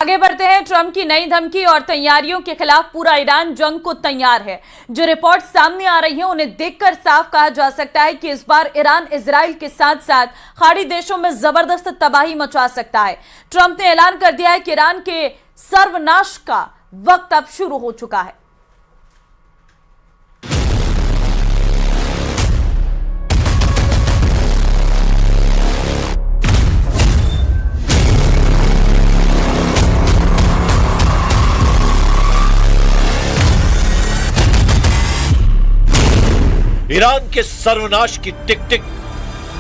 आगे बढ़ते हैं। ट्रंप की नई धमकी और तैयारियों के खिलाफ पूरा ईरान जंग को तैयार है। जो रिपोर्ट सामने आ रही है उन्हें देखकर साफ कहा जा सकता है कि इस बार ईरान इजराइल के साथ साथ खाड़ी देशों में जबरदस्त तबाही मचा सकता है। ट्रंप ने ऐलान कर दिया है कि ईरान के सर्वनाश का वक्त अब शुरू हो चुका है। ईरान के सर्वनाश की टिक टिक,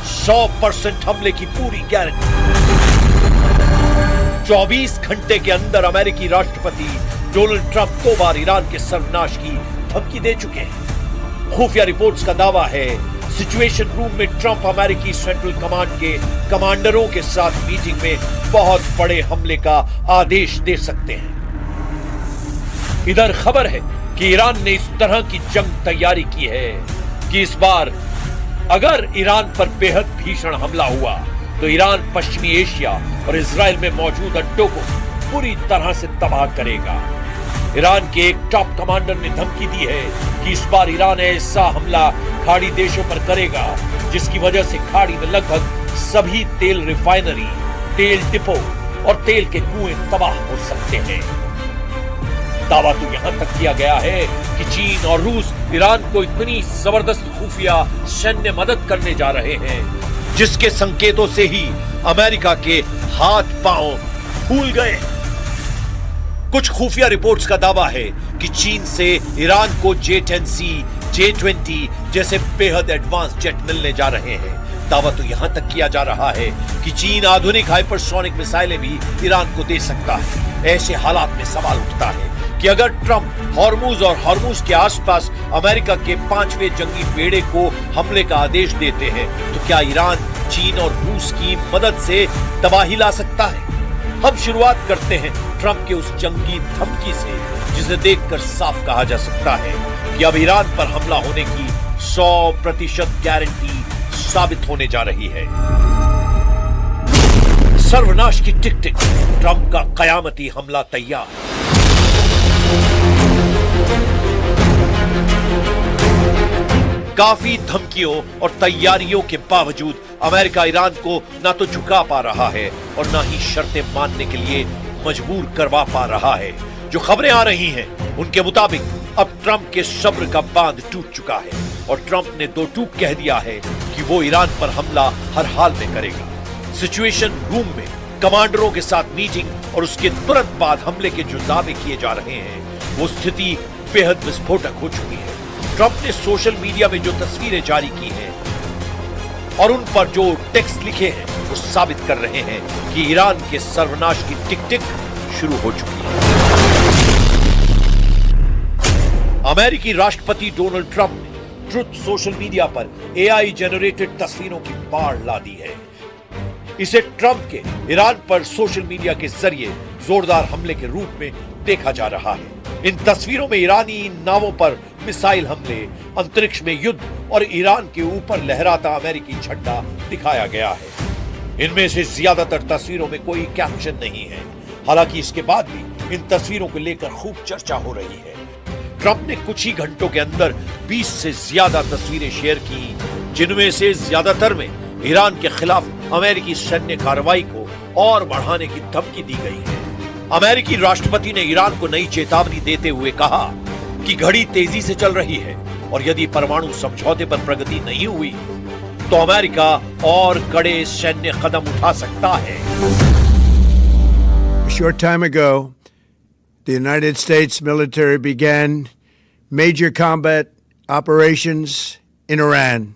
100% हमले की पूरी गारंटी। 24 घंटे के अंदर अमेरिकी राष्ट्रपति डोनाल्ड ट्रंप 2 बार ईरान के सर्वनाश की धमकी दे चुके हैं। खुफिया रिपोर्ट्स का दावा है सिचुएशन रूम में ट्रंप अमेरिकी सेंट्रल कमांड के कमांडरों के साथ मीटिंग में बहुत बड़े हमले का आदेश दे सकते हैं। इधर खबर है कि ईरान ने इस तरह की जंग तैयारी की है कि इस बार अगर ईरान पर बेहद भीषण हमला हुआ तो ईरान पश्चिमी एशिया और इजराइल में मौजूद अड्डों को पूरी तरह से तबाह करेगा। ईरान के एक टॉप कमांडर ने धमकी दी है कि इस बार ईरान ऐसा हमला खाड़ी देशों पर करेगा जिसकी वजह से खाड़ी में लगभग सभी तेल रिफाइनरी, तेल डिपो और तेल के कुएं तबाह हो सकते हैं। दावा तो यहां तक किया गया है कि चीन और रूस ईरान को इतनी जबरदस्त खुफिया सैन्य मदद करने जा रहे हैं जिसके संकेतों से ही अमेरिका के हाथ पांव फूल गए। कुछ खुफिया रिपोर्ट्स का दावा है कि चीन से ईरान को J-10C, J-20 जैसे बेहद एडवांस जेट मिलने जा रहे हैं। दावा तो यहां तक किया जा रहा है कि चीन आधुनिक हाइपरसोनिक मिसाइलें भी ईरान को दे सकता है। ऐसे हालात में सवाल उठता है कि अगर ट्रंप हॉर्मुज और हॉर्मुज के आसपास अमेरिका के 5वें जंगी बेड़े को हमले का आदेश देते हैं तो क्या ईरान चीन और रूस की मदद से तबाही ला सकता है? हम शुरुआत करते हैं ट्रंप के उस जंगी धमकी से जिसे देखकर साफ कहा जा सकता है कि अब ईरान पर हमला होने की 100% गारंटी साबित होने जा रही है। सर्वनाश की टिक टिक, ट्रंप का कयामती हमला तैयार। काफी धमकियों और तैयारियों के बावजूद अमेरिका ईरान को ना तो झुका पा रहा है और ना ही शर्तें मानने के लिए मजबूर करवा पा रहा है। जो खबरें आ रही हैं उनके मुताबिक अब ट्रंप के सब्र का बांध टूट चुका है और ट्रंप ने 2 टूक कह दिया है कि वो ईरान पर हमला हर हाल में करेगा। सिचुएशन रूम में कमांडरों के साथ मीटिंग और उसके तुरंत बाद हमले के जो दावे किए जा रहे हैं वो स्थिति बेहद विस्फोटक हो चुकी है। ट्रंप ने सोशल मीडिया में जो तस्वीरें जारी की हैं और उन पर जो टेक्स्ट लिखे हैं वो साबित कर रहे हैं कि ईरान के सर्वनाश की टिक टिक शुरू हो चुकी है। अमेरिकी राष्ट्रपति डोनाल्ड ट्रंप ने ट्रुथ सोशल मीडिया पर AI जनरेटेड तस्वीरों की बाढ़ ला दी है। इसे ट्रंप के ईरान पर सोशल मीडिया के जरिए जोरदार हमले के रूप में देखा जा रहा है। इन तस्वीरों में ईरानी नावों पर मिसाइल हमले, अंतरिक्ष में युद्ध और ईरान के ऊपर लहराता अमेरिकी झंडा दिखाया गया है। इनमें से ज्यादातर तस्वीरों में कोई कैप्शन नहीं है। हालांकि इसके बाद भी इन तस्वीरों को लेकर खूब चर्चा हो रही है। ट्रंप ने कुछ ही घंटों के अंदर 20 से ज्यादा तस्वीरें शेयर की जिनमें से ज्यादातर में ईरान के खिलाफ अमेरिकी सैन्य कार्रवाई को और बढ़ाने की धमकी दी गई है। अमेरिकी राष्ट्रपति ने ईरान को नई चेतावनी देते हुए कहा कि घड़ी तेजी से चल रही है और यदि परमाणु समझौते पर प्रगति नहीं हुई तो अमेरिका और कड़े सैन्य कदम उठा सकता है। A short time ago, the United States military began major combat operations in Iran.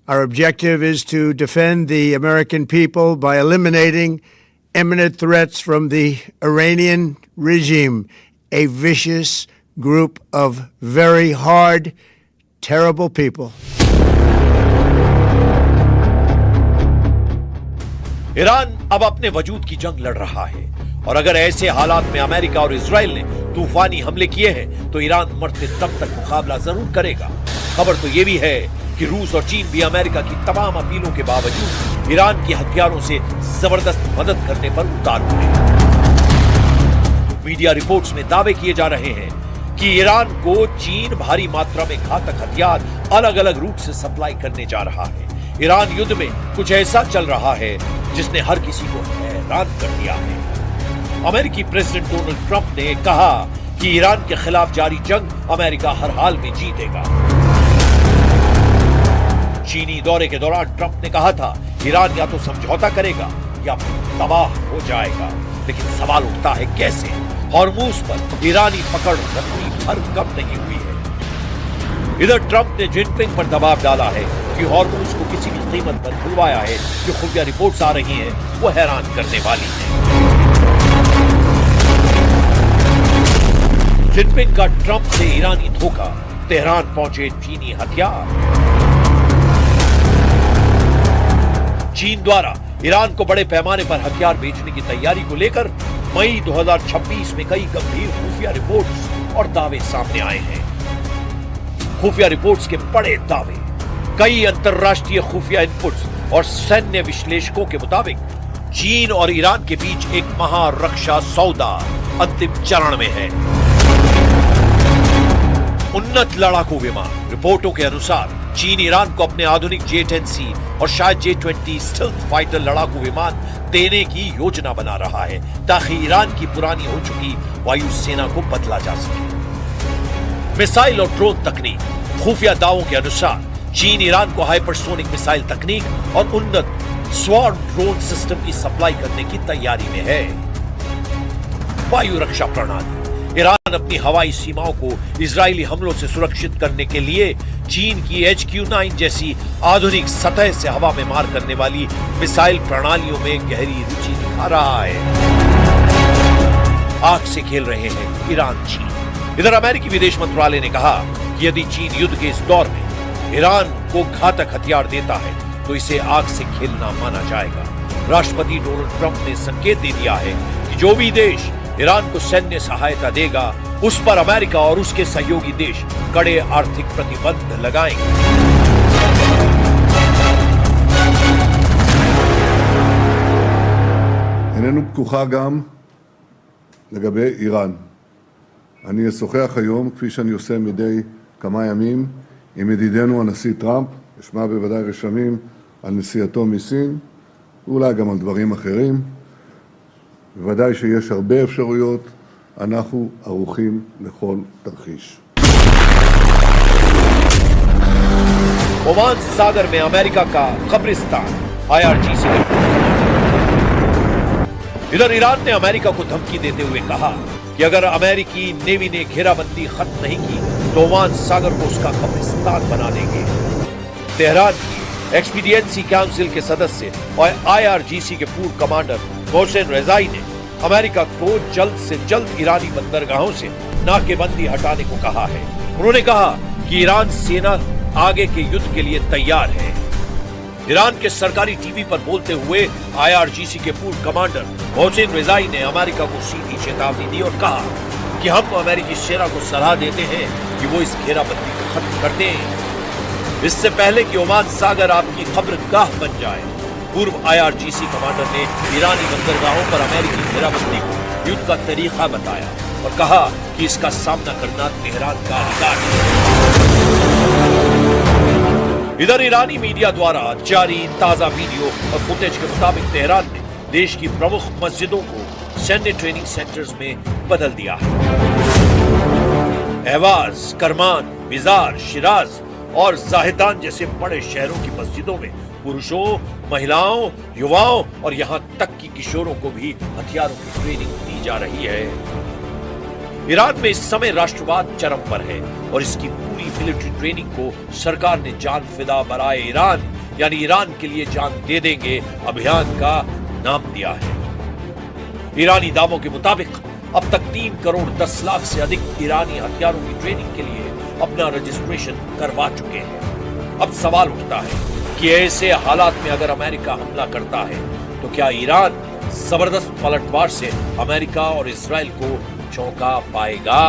Our objective is to defend the American people by eliminating imminent threats from the Iranian regime, a vicious group of very hard, terrible people. Iran अब अपने वजूद की जंग लड़ रहा है और अगर ऐसे हालात में अमेरिका और इजराइल ने तूफानी हमले किए हैं तो ईरान मरते दम तक मुकाबला जरूर करेगा। खबर तो ये भी है कि रूस और चीन भी अमेरिका की तमाम अपीलों के बावजूद ईरान के हथियारों से जबरदस्त मदद करने पर उतार हुए। मीडिया रिपोर्ट्स में दावे किए जा रहे हैं कि ईरान को चीन भारी मात्रा में घातक हथियार अलग अलग रूट से सप्लाई करने जा रहा है। ईरान युद्ध में कुछ ऐसा चल रहा है जिसने हर किसी को हैरान कर दिया है। अमेरिकी प्रेसिडेंट डोनाल्ड ट्रंप ने कहा कि ईरान के खिलाफ जारी जंग अमेरिका हर हाल में जीतेगा। चीनी दौरे के दौरान ट्रंप ने कहा था ईरान या तो समझौता करेगा या तबाह हो जाएगा, लेकिन सवाल उठता है कैसे? हॉर्मूज पर ईरानी पकड़ रत्ती भर कम नहीं हुई है। इधर ट्रंप ने जिनपिंग पर दबाव डाला है कि हॉर्मूज को किसी भी कीमत पर खुलवाया है। जो खुफिया रिपोर्ट्स आ रही हैं वो हैरान करने वाली हैं। जिनपिंग का ट्रंप से ईरानी धोखा, तेहरान पहुंचे चीनी हथियार। चीन द्वारा ईरान को बड़े पैमाने पर हथियार बेचने की तैयारी को लेकर मई 2026 में कई गंभीर खुफिया रिपोर्ट्स और दावे सामने आए हैं। खुफिया रिपोर्ट्स के बड़े दावे, कई अंतरराष्ट्रीय खुफिया इनपुट्स और सैन्य विश्लेषकों के मुताबिक चीन और ईरान के बीच एक महारक्षा सौदा अंतिम चरण में है। उन्नत लड़ाकू विमान, रिपोर्टों के अनुसार चीन ईरान को अपने आधुनिक J-10C और शायद J-20 स्टेल्थ फाइटर लड़ाकू विमान देने की योजना बना रहा है ताकि ईरान की पुरानी हो चुकी वायुसेना को बदला जा सके। मिसाइल और ड्रोन तकनीक, खुफिया दावों के अनुसार चीन ईरान को हाइपरसोनिक मिसाइल तकनीक और उन्नत स्वॉर्म ड्रोन सिस्टम की सप्लाई करने की तैयारी में है। वायु रक्षा प्रणाली, ईरान अपनी हवाई सीमाओं को इजरायली हमलों से सुरक्षित करने के लिए चीन की HQ-9 जैसी आधुनिक सतह से हवा में मार करने वाली मिसाइल प्रणालियों में गहरी रुचि दिखा रहा है। आग से खेल रहे हैं ईरान चीन। इधर अमेरिकी विदेश मंत्रालय ने कहा कि यदि चीन युद्ध के इस दौर में ईरान को घातक हथियार देता है तो इसे आग से खेलना माना जाएगा। राष्ट्रपति डोनाल्ड ट्रंप ने संकेत दे दिया है कि जो भी देश ईरान को सैन्य सहायता देगा उस पर अमेरिका और उसके सहयोगी देश कड़े आर्थिक प्रतिबंध लगाएंगे। איננו פתוחה גם לגבי איראן. אני אשוחח היום, כפי שאני עושה מדי כמה ימים, עם ידידנו הנשיא טראמפ, אשמע בוודאי רשמים על נסיעתו מסין, ואולי גם על דברים אחרים. בוודאי שיש הרבה אפשרויות, אנחנו ערוכים לכל תרחיש. ओमान सागर में अमेरिका का कब्रिस्तान, IRGC ने इधर ईरान ने अमेरिका को धमकी देते हुए कहा कि अगर अमेरिकी नेवी ने घेराबंदी खत्म नहीं की तो ओमान सागर को उसका कब्रिस्तान बना देंगे। तेहरान की एक्सपीडिएंसी काउंसिल के सदस्य और IRGC के पूर्व कमांडर मोहसिन रेजाई ने अमेरिका को जल्द से जल्द ईरानी बंदरगाहों से नाकेबंदी हटाने को कहा है। उन्होंने कहा कि ईरान सेना आगे के युद्ध के लिए तैयार है। ईरान के सरकारी टीवी पर बोलते हुए IRGC के पूर्व कमांडर मोहसिन रेजाई ने अमेरिका को सीधी चेतावनी दी और कहा कि हम अमेरिकी सेना को सलाह देते हैं कि वो इस घेराबंदी को खत्म कर दें, इससे पहले कि ओमान सागर आपकी खबरगाह बन जाए। पूर्व IRGC कमांडर ने ईरानी बंदरगाहों पर अमेरिकी घेराबंदी को युद्ध का तरीका बताया और कहा कि इसका सामना करना तेहरान का अधिकार है। इधर ईरानी मीडिया द्वारा जारी ताजा वीडियो और फुटेज के मुताबिक तेहरान ने देश की प्रमुख मस्जिदों को सैन्य ट्रेनिंग सेंटर्स में बदल दिया है। अहवाज, करमान, मिजार, शिराज और जाहिदान जैसे बड़े शहरों की मस्जिदों में पुरुषों, महिलाओं, युवाओं और यहां तक कि किशोरों को भी हथियारों की ट्रेनिंग दी जा रही है। ईरान में इस समय राष्ट्रवाद चरम पर है और इसकी पूरी मिलिट्री ट्रेनिंग को सरकार ने जान फिदा बराए ईरान यानी ईरान के लिए जान दे देंगे अभियान का नाम दिया है। ईरानी दावों के मुताबिक अब तक 3 करोड़ 10 लाख से अधिक ईरानी हथियारों की ट्रेनिंग के लिए अपना रजिस्ट्रेशन करवा चुके हैं। अब सवाल उठता है कि ऐसे हालात में अगर अमेरिका हमला करता है तो क्या ईरान जबरदस्त पलटवार से अमेरिका और इजराइल को चौंका पाएगा?